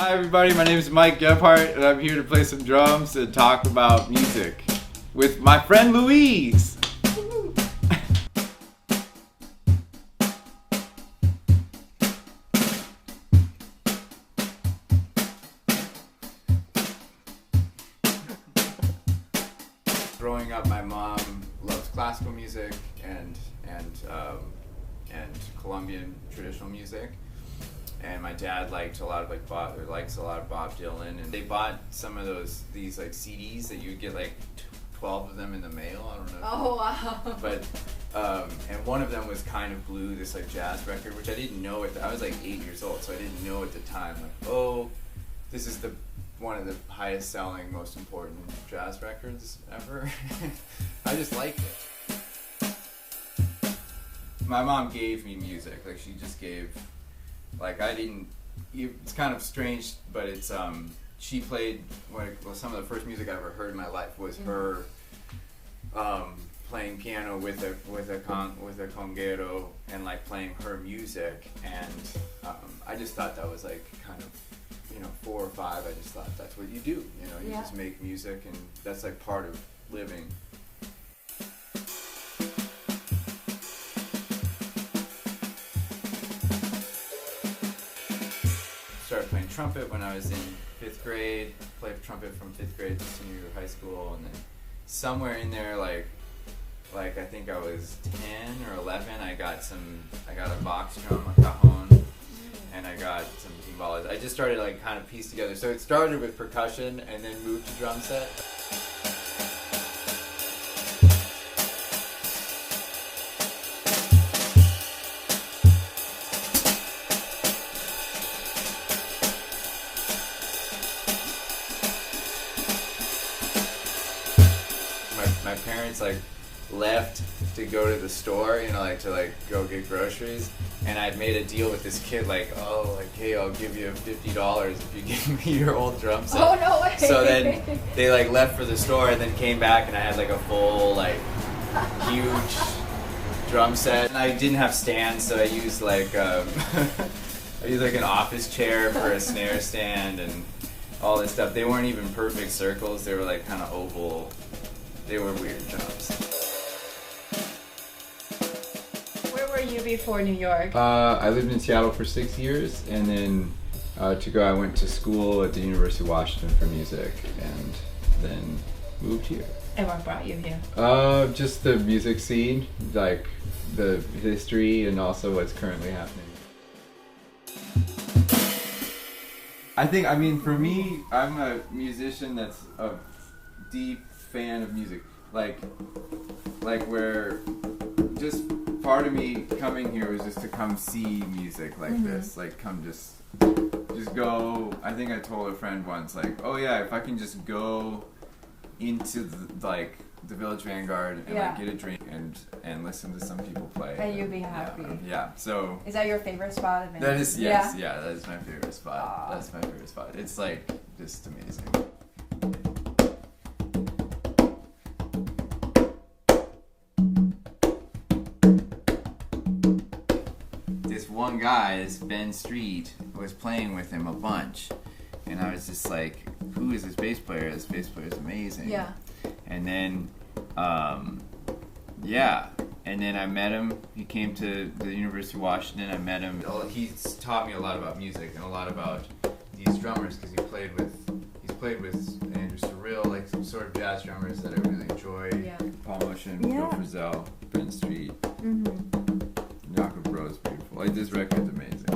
Hi everybody, my name is Mike Gebhart and I'm here to play some drums and talk about music with my friend Louise. Growing up, my mom loves classical music and Colombian traditional music. And my dad likes a lot of Bob Dylan, and they bought some of these CDs that you would get 12 of them in the mail. I don't know. Oh wow! But and one of them was Kind of Blue, this jazz record, which I didn't know I was 8 years old, so I didn't know at the time this is one of the highest selling, most important jazz records ever. I just liked it. My mom gave me music, she just gave. It's kind of strange, but it's, she played, some of the first music I ever heard in my life was her playing piano with a conguero and playing her music, and I just thought that was kind of, 4 or 5, I just thought that's what you do, you just make music, and that's part of living. Started playing trumpet when I was in 5th grade. Played trumpet from 5th grade to senior year of high school, and then somewhere in there, I think I was 10 or 11. I got a box drum, a cajon, and I got some timbales. I just started kind of piece together. So it started with percussion and then moved to drum set. My parents left to go to the store, to go get groceries, and I'd made a deal with this kid, hey, I'll give you $50 if you give me your old drum set. Oh no way! So then they left for the store and then came back, and I had a full huge drum set. And I didn't have stands, so I used I used an office chair for a snare stand and all this stuff. They weren't even perfect circles; they were kind of oval. They were weird drums. Where were you before New York? I lived in Seattle for 6 years, and then I went to school at the University of Washington for music, and then moved here. And what brought you here? Just the music scene, the history, and also what's currently happening. For me, I'm a musician that's a deep fan of music, where just part of me coming here was just to come see music this, come just go. I think I told a friend once, oh yeah, if I can just go into the Village Vanguard and get a drink and listen to some people play, and you'll be happy. Yeah. So is that your favorite spot? That is yes. Yeah, that is my favorite spot. Aww. That's my favorite spot. It's just amazing. This one guy, this Ben Street, was playing with him a bunch, and I was just who is this bass player? This bass player is amazing. Yeah. And then, and then I met him. He came to the University of Washington. I met him. He's taught me a lot about music and a lot about these drummers, because he's played with Andrew Surreal, some sort of jazz drummers that I really enjoy. Yeah. Paul Motion, Bill Frisell, Ben Street. Jacob Rose, beautiful. This record's amazing.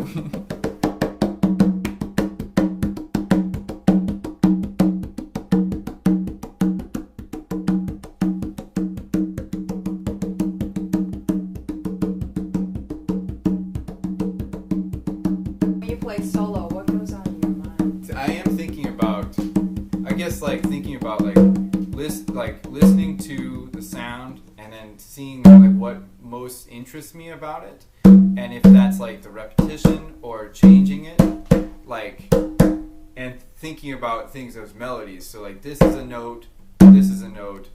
When you play solo, what goes on in your mind? I am thinking about, listening to the sound and then seeing what most interests me about it, and if that's the repetition or changing it, and thinking about things as melodies. So this is a note, this is a note,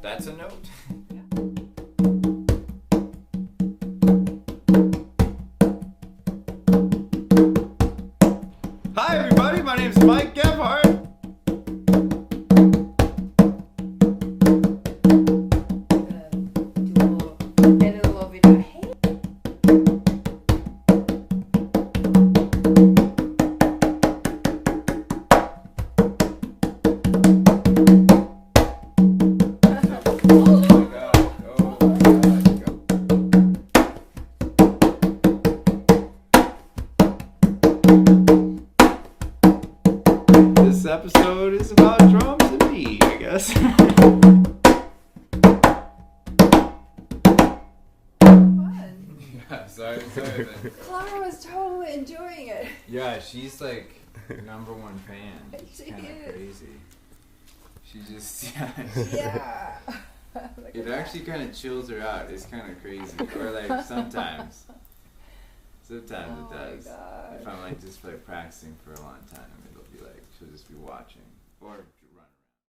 that's a note. Hi everybody! by Gebhart. Edit a little video. Hey. This episode is about drums and me, I guess. Fun. Yeah, sorry. Man. Clara was totally enjoying it. Yeah, she's like #1 fan. It's She kind of is. crazy. She just, yeah. Yeah. Look It at actually kind of chills her out. It's kind of crazy. Or like sometimes. Sometimes Oh it my does. gosh. If I'm like just like practicing for a long time, it'll be like she'll just be watching or